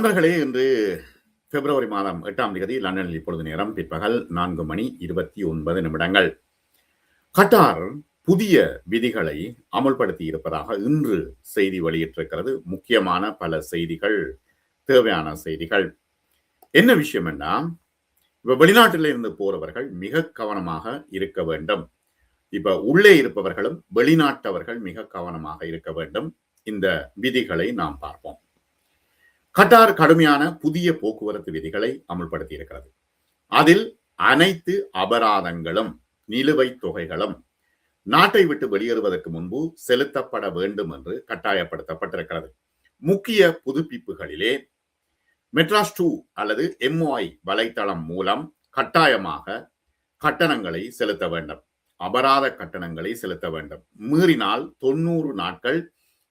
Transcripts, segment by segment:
நண்பர்களே, இன்று பிப்ரவரி மாதம் 8ஆம் தேதி லண்டனில் இப்பொழுது நேரம் பிற்பகல் 4:29. கட்டார் புதிய விதிகளை அமல்படுத்தி இருப்பதாக இன்று செய்தி வெளியிட்டிருக்கிறது. முக்கியமான பல செய்திகள், தேவையான செய்திகள். என்ன விஷயம் என்ன, இப்ப வெளிநாட்டில் இருந்து போறவர்கள் மிக கவனமாக இருக்க வேண்டும். இப்ப உள்ளே இருப்பவர்களும் வெளிநாட்டவர்கள் மிக கவனமாக இருக்க வேண்டும். இந்த விதிகளை நாம் பார்ப்போம். கட்டார் கடுமையான புதிய போக்குவரத்து விதிகளை அமுல்படுத்தி இருக்கிறது. அதில் அனைத்து அபராதங்களும் நிலுவைத் தொகைகளும் நாட்டை விட்டு வெளியேறுவதற்கு முன்பு செலுத்தப்பட வேண்டும் என்று கட்டாயப்படுத்தப்பட்டிருக்கிறது. முக்கிய புதுப்பிப்புகளிலே மெட்ராஸ் 2 அல்லது MOI வலைத்தளம் மூலம் கட்டாயமாக கட்டணங்களை செலுத்த வேண்டும். அபராத கட்டணங்களை செலுத்த வேண்டும். மீறினால் 90 நாட்கள்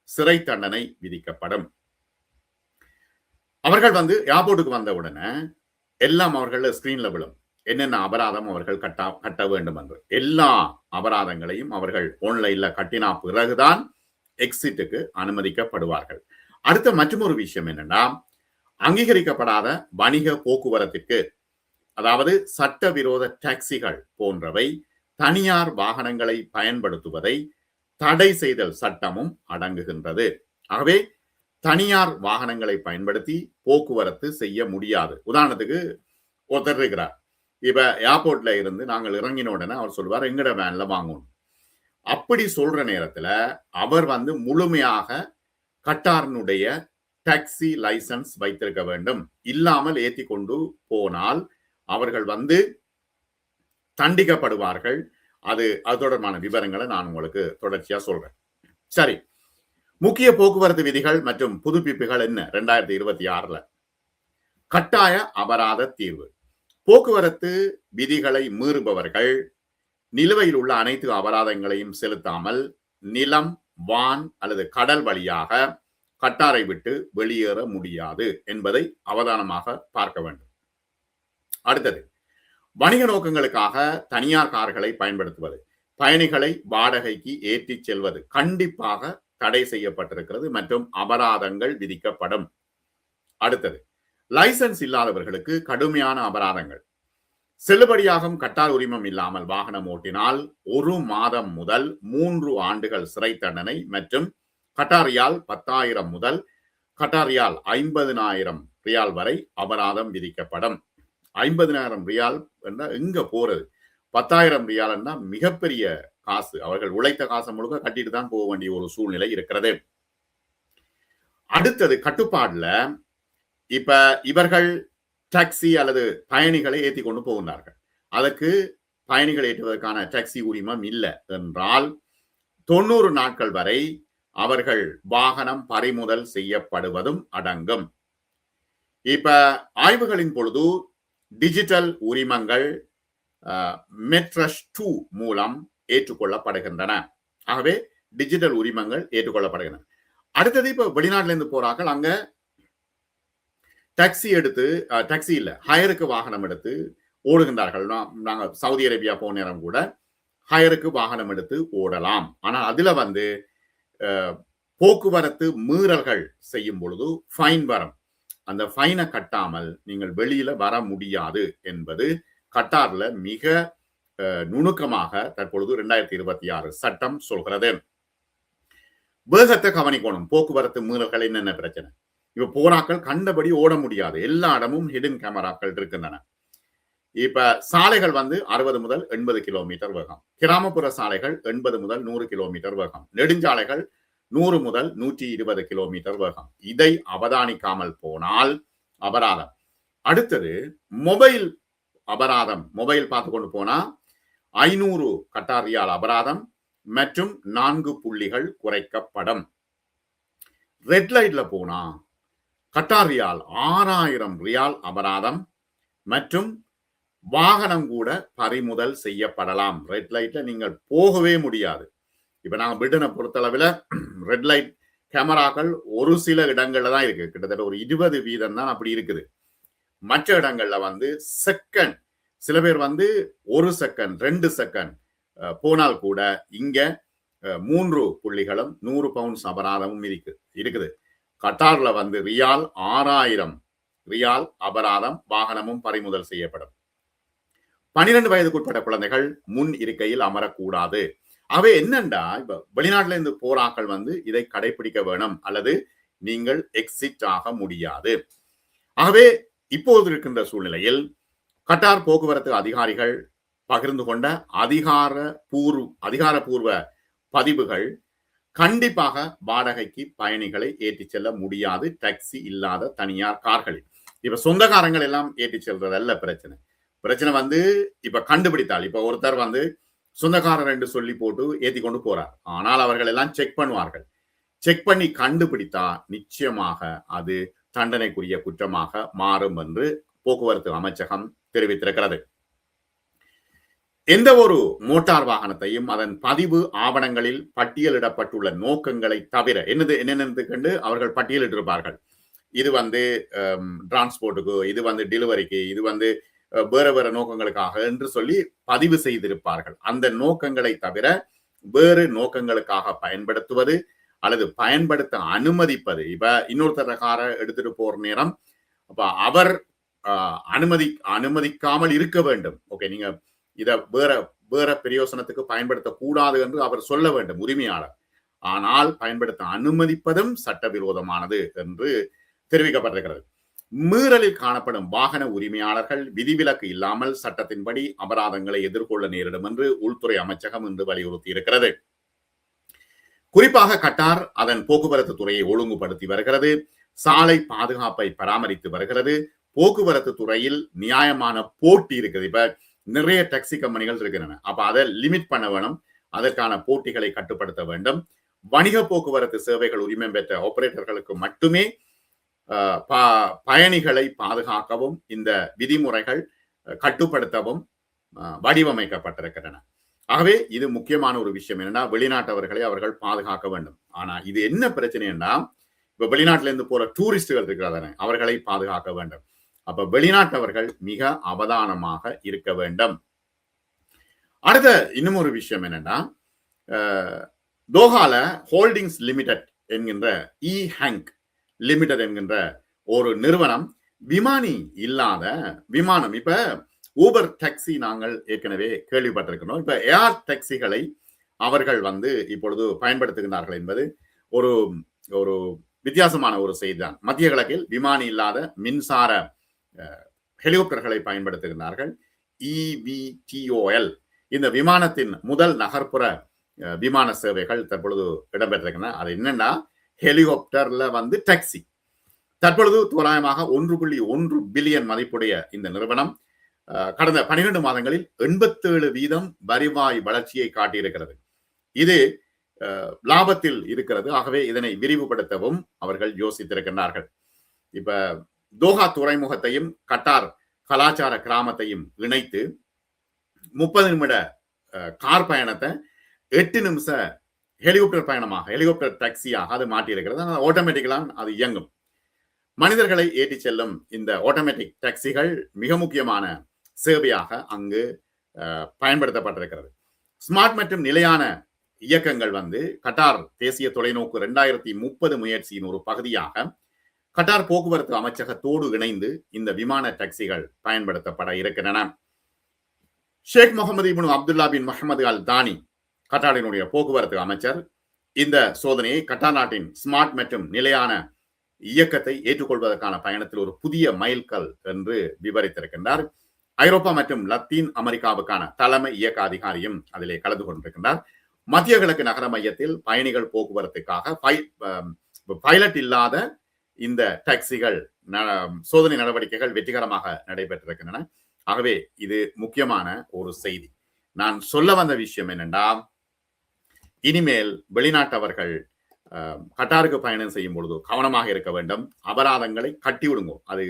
சிறை தண்டனை விதிக்கப்படும். அவர்கள் ஏர்போர்ட்டுக்கு வந்த உடனே எல்லாம் அவர்கள் ஸ்கிரீன்ல விழும். என்னென்ன அபராதம் அவர்கள் கட்ட வேண்டும் என்று. எல்லா அபராதங்களையும் அவர்கள் ஆன்லைன்ல கட்டினா பிறகுதான் எக்ஸிட்டுக்கு அனுமதிக்கப்படுவார்கள். அடுத்த மற்றொரு விஷயம் என்னன்னா, அங்கீகரிக்கப்படாத வணிக போக்குவரத்திற்கு, அதாவது சட்டவிரோத டாக்ஸிகள் போன்றவை தனியார் வாகனங்களை பயன்படுத்துவதை தடை செய்தல் சட்டமும் அடங்குகின்றது. ஆகவே தனியார் வாகனங்களை பயன்படுத்தி போக்குவரத்து செய்ய முடியாது. உதாரணத்துக்கு ஒருத்தர் இருக்கிறார், இப்ப ஏர்போர்ட்ல இருந்து நாங்கள் இறங்கின உடனே அவர் சொல்வார், எங்கட வேன்ல வாங்கணும். அப்படி சொல்ற நேரத்துல அவர் முழுமையாக கட்டாரினுடைய டாக்ஸி லைசன்ஸ் வைத்திருக்க வேண்டும். இல்லாமல் ஏத்தி கொண்டு போனால் அவர்கள் தண்டிக்கப்படுவார்கள். அது தொடர்பான விவரங்களை நான் உங்களுக்கு தொடர்ச்சியா சொல்றேன். சரி, முக்கிய போக்குவரத்து விதிகள் மற்றும் புதுப்பிப்புகள் என்ன 2026? கட்டாய அபராத தீர்வு. போக்குவரத்து விதிகளை மீறுபவர்கள் நிலுவையில் உள்ள அனைத்து அபராதங்களையும் செலுத்தாமல் நிலம், வான் அல்லது கடல் வழியாக கட்டாரை விட்டு வெளியேற முடியாது என்பதை அவதானமாக பார்க்க வேண்டும். அடுத்தது, வணிக நோக்கங்களுக்காக தனியார் கார்களை பயன்படுத்துவது, பயணிகளை வாடகைக்கு ஏற்றிச் செல்வது கண்டிப்பாக தடை செய்யப்பட்டிருக்கிறது மற்றும் அபராதங்கள் விதிக்கப்படும். அடுத்தது, லைசன்ஸ் இல்லாதவர்களுக்கு கடுமையான அபராதங்கள். செல்லுபடியாகும் கட்டார் உரிமம் இல்லாமல் வாகனம் ஓட்டினால் 1 மாதம் முதல் 3 ஆண்டுகள் சிறை தண்டனை மற்றும் கட்டாரியால் 10,000 முதல் கட்டாரியால் 50,000 ரியால் வரை அபராதம் விதிக்கப்படும். 50,000 ரியால் என்றால் எங்க போறது? 10,000 ரியால் என்றால் மிகப்பெரிய காசு. அவர்கள் உழைத்த காசை முழுக்க கட்டிட்டு தான் போக வேண்டிய ஒரு சூழ்நிலை இருக்கிறது. அடுத்தது, கட்டுப்பாடுல இப்ப இவர்கள் டாக்ஸி அல்லது பயணிகளை ஏற்றி கொண்டு போகின்றார்கள். அதற்கு பயணிகள் ஏற்றுவதற்கான டாக்ஸி உரிமம் இல்லை என்றால் 90 நாட்கள் வரை அவர்கள் வாகனம் பறிமுதல் செய்யப்படுவதும் அடங்கும். இப்ப ஆய்வுகளின் பொழுது டிஜிட்டல் உரிமங்கள் மெட்ராஸ் 2 மூலம் ஏற்றுக்கொள்ளப்படுகின்றன. ஆகவே டிஜிட்டல் உரிமங்கள் ஏற்றுக்கொள்ளப்படுகின்றன. அடுத்தது, இப்ப வெளிநாட்டில இருந்து போறார்கள், அங்க டாக்ஸி இல்ல, ஹயருக்கு வாகனம் எடுத்து ஓடுகின்றார்கள். நாங்க சவுதி அரேபியா போன நேரம் கூட ஹயருக்கு வாகனம் எடுத்து ஓடலாம். ஆனா அதுல போக்குவரத்து மீறல்கள் செய்யும் பொழுது ஃபைன் வரும். அந்த ஃபைனை கட்டாமல் நீங்கள் வெளியில வர முடியாது என்பது கட்டார்ல மிக நுணுக்கமாக தற்பொழுது 2026 சட்டம் சொல்கிறது. வேகத்தை கவனிக்கணும். போக்குவரத்து மீறல்கள் என்னென்ன பிரச்சனை? இப்ப போராக்கள் கண்டபடி ஓட முடியாது. எல்லா இடமும் ஹிடன் கேமராக்கள் இருக்கின்றன. இப்ப சாலைகள் 60 முதல் 80 கிலோமீட்டர் வேகம், கிராமப்புற சாலைகள் 80 முதல் 100 கிலோமீட்டர் வேகம், நெடுஞ்சாலைகள் 100 முதல் 120 கிலோமீட்டர் வேகம். இதை அவதானிக்காமல் போனால் அபராதம். அடுத்தது, மொபைல் அபராதம். மொபைல் பார்த்து கொண்டு போனா 500 கட்டார் ரியால் அபராதம் மற்றும் 4 புள்ளிகள் குறைக்கப்படும். ரெட் லைட்ல போனா கட்டார் ரியால் 6,000 ரியால் அபராதம் மற்றும் வாகனம் கூட பறிமுதல் செய்யப்படலாம். ரெட் லைட்ல நீங்கள் போகவே முடியாது. இப்ப நாங்க பிரிட்டனை பொறுத்தளவில் ரெட் லைட் கேமராக்கள் ஒரு சில இடங்கள்ல தான் இருக்கு. கிட்டத்தட்ட ஒரு 20% தான் அப்படி இருக்குது. மற்ற இடங்கள்ல செகண்ட், சில பேர் 1 செகண்ட் 2 செகண்ட் போனால் கூட இங்க 3 புள்ளிகளும் 100 பவுண்ட்ஸ் அபராதமும் இருக்குது. கட்டார்ல ரியால் 6,000 ரியால் அபராதம், வாகனமும் பறிமுதல் செய்யப்படும். 12 வயதுக்குட்பட்ட குழந்தைகள் முன் இருக்கையில் அமரக்கூடாது. அவை என்னண்டா, இப்ப வெளிநாட்டுல இருந்து போராக்கள் இதை கடைபிடிக்க வேணும், அல்லது நீங்கள் எக்ஸிட் ஆக முடியாது. ஆகவே இப்போது இருக்கின்ற சூழ்நிலையில் கட்டார் போக்குவரத்து அதிகாரிகள் பகிர்ந்து கொண்ட அதிகாரப்பூர்வ பதிவுகள் கண்டிப்பாக வாடகைக்கு பயணிகளை ஏற்றிச் செல்ல முடியாது டாக்ஸி இல்லாத தனியார் கார்களில். இப்ப சொந்தக்காரங்கள் எல்லாம் ஏற்றிச் செல்றதல்ல பிரச்சனை. பிரச்சனை இப்ப கண்டுபிடித்தால், இப்ப ஒருத்தர் சொந்தக்காரர் என்று சொல்லி போட்டு ஏத்தி கொண்டு போறார். ஆனால் அவர்கள் எல்லாம் செக் பண்ணுவார்கள். செக் பண்ணி கண்டுபிடித்தா நிச்சயமாக அது தண்டனைக்குரிய குற்றமாக மாறும் என்று போக்குவரத்து அமைச்சகம் தெரிவித்திருக்கிறது. எந்த ஒரு மோட்டார் வாகனத்தையும் அதன் பதிவு ஆவணங்களில் பட்டியலிடப்பட்டுள்ள நோக்கங்களை தவிர என்னென்னு கண்டு அவர்கள் பட்டியலிட்டிருப்பார்கள். இது டிரான்ஸ்போர்ட்டுக்கு, இது டெலிவரிக்கு, இது வேற வேற நோக்கங்களுக்காக என்று சொல்லி பதிவு செய்திருப்பார்கள். அந்த நோக்கங்களை தவிர வேறு நோக்கங்களுக்காக பயன்படுத்துவது அல்லது பயன்படுத்த அனுமதிப்பது. இப்ப இன்னொருத்தர காரை எடுத்துட்டு போற நேரம் அப்ப அவர் அனுமதிக்காமல் இருக்க வேண்டும். ஓகே, நீங்க இத வேற பிரயோசனத்துக்கு பயன்படுத்தக்கூடாது என்று அவர் சொல்ல வேண்டும், உரிமையாளர். ஆனால் பயன்படுத்த அனுமதிப்பதும் சட்டவிரோதமானது என்று தெரிவிக்கப்பட்டிருக்கிறது. மீறலில் காணப்படும் வாகன உரிமையாளர்கள் விதிவிலக்கு இல்லாமல் சட்டத்தின்படி அபராதங்களை எதிர்கொள்ள நேரிடும் என்று உள்துறை அமைச்சகம் இன்று வலியுறுத்தி இருக்கிறது. குறிப்பாக கட்டார் அதன் போக்குவரத்து துறையை ஒழுங்குபடுத்தி வருகிறது, சாலை பாதுகாப்பை பராமரித்து வருகிறது, போக்குவரத்து துறையில் நியாயமான போட்டி இருக்குது. இப்ப நிறைய டாக்ஸி கம்பெனிகள் இருக்கின்றன. அப்ப அதை லிமிட் பண்ண வேணும், அதற்கான போட்டிகளை கட்டுப்படுத்த வேண்டும். வணிக போக்குவரத்து சேவைகள் உரிமை பெற்ற ஆபரேட்டர்களுக்கு மட்டுமே பயணிகளை பாதுகாக்கவும் இந்த விதிமுறைகள் கட்டுப்படுத்தவும் வடிவமைக்கப்பட்டிருக்கின்றன. ஆகவே இது முக்கியமான ஒரு விஷயம். என்னன்னா, வெளிநாட்டவர்களை அவர்கள் பாதுகாக்க வேண்டும். ஆனா இது என்ன பிரச்சனைன்னா, இப்ப வெளிநாட்டில இருந்து போற டூரிஸ்டுகள் இருக்கிறாங்க, அவர்களை பாதுகாக்க வேண்டும். அப்ப வெளிநாட்டவர்கள் மிக அவதானமாக இருக்க வேண்டும். அடுத்த இன்னும் ஒரு விஷயம் என்னன்னா, தோஹால ஹோல்டிங்ஸ் லிமிடெட் என்கின்ற ஹேங்க் லிமிடெட் என்கின்ற ஒரு நிறுவனம் விமானி இல்லாத விமானம், இப்ப ஊபர் டாக்ஸி நாங்கள் ஏற்கனவே கேள்விப்பட்டிருக்கிறோம். இப்ப ஏர் டாக்ஸிகளை அவர்கள் இப்பொழுது பயன்படுத்துகின்றார்கள் என்பது ஒரு ஒரு வித்தியாசமான ஒரு செய்திதான். மத்திய கிழக்கில் விமானி இல்லாத மின்சார ஹெலிகாப்டர்களை பயன்படுத்துகின்றார்கள். EVTOL இந்த விமானத்தின் முதல் நகர்ப்புற விமான சேவைகள் தற்பொழுது இடம்பெற்றிருக்கின்றன. அது என்னன்னா, ஹெலிகாப்டர்ல டாக்ஸி. தற்பொழுது தோராயமாக 1.1 பில்லியன் மதிப்புடைய இந்த நிறுவனம் கடந்த 12 மாதங்களில் 87% வருவாய் வளர்ச்சியை காட்டியிருக்கிறது. இது லாபத்தில் இருக்கிறது. ஆகவே இதனை விரிவுபடுத்தவும் அவர்கள் யோசித்திருக்கிறார்கள். இப்ப தோஹா துறைமுகத்தையும் கட்டார் கலாச்சார கிராமத்தையும் இணைத்து 30 நிமிட கார் பயணத்தை 8 நிமிஷ ஹெலிகாப்டர் பயணமாக, ஹெலிகாப்டர் டாக்ஸியாக அது மாற்றியிருக்கிறது. ஆட்டோமேட்டிக்கலா அது இயங்கும். மனிதர்களை ஏற்றி செல்லும் இந்த ஆட்டோமேட்டிக் டாக்ஸிகள் மிக முக்கியமான சேவையாக அங்கு பயன்படுத்தப்பட்டிருக்கிறது. ஸ்மார்ட் மற்றும் நிலையான இயக்கங்கள் கட்டார் தேசிய தொலைநோக்கு 2030 முயற்சியின் ஒரு பகுதியாக கட்டார் போக்குவரத்து அமைச்சகத்தோடு இணைந்து இந்த விமான டாக்ஸிகள் பயன்படுத்தப்பட இருக்கின்றன. ஷேக் முகமது இப்னு அப்துல்லா பின் முஹம்மது அல் தானி கட்டாரினுடைய போக்குவரத்து அமைச்சர் இந்த சோதனையை கட்டார் நாட்டின் ஸ்மார்ட் மற்றும் நிலையான இயக்கத்தை ஏற்றுக்கொள்வதற்கான பயணத்தில் ஒரு புதிய மைல்கல் என்று விவரித்திருக்கின்றார். ஐரோப்பா மற்றும் லத்தீன் அமெரிக்காவுக்கான தலைமை இயக்க அதிகாரியும் அதிலே கலந்து கொண்டிருக்கின்றார். மத்திய கிழக்கு நகர மையத்தில் பயணிகள் போக்குவரத்துக்காக பைலட் இல்லாத இந்த டாக்ஸிகள் சோதனை நடவடிக்கைகள் வெற்றிகரமாக நடைபெற்றிருக்கின்றன. ஆகவே இது முக்கியமான ஒரு செய்தி. நான் சொல்ல வந்த விஷயம் என்னென்றா, இனிமேல் வெளிநாட்டவர்கள் கட்டாருக்கு பயணம் செய்யும் பொழுது கவனமாக இருக்க வேண்டும். அபராதங்களை கட்டி விடுங்க. அது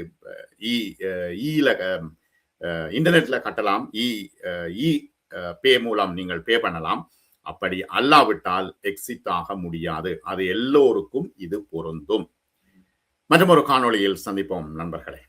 இன்டர்நெட்ல கட்டலாம், பே மூலம் நீங்கள் பே பண்ணலாம். அப்படி அல்லாவிட்டால் எக்ஸிட் ஆக முடியாது. அது எல்லோருக்கும் இது பொருந்தும். மற்றும் ஒரு காணொளியில் சந்திப்போம் நண்பர்களே.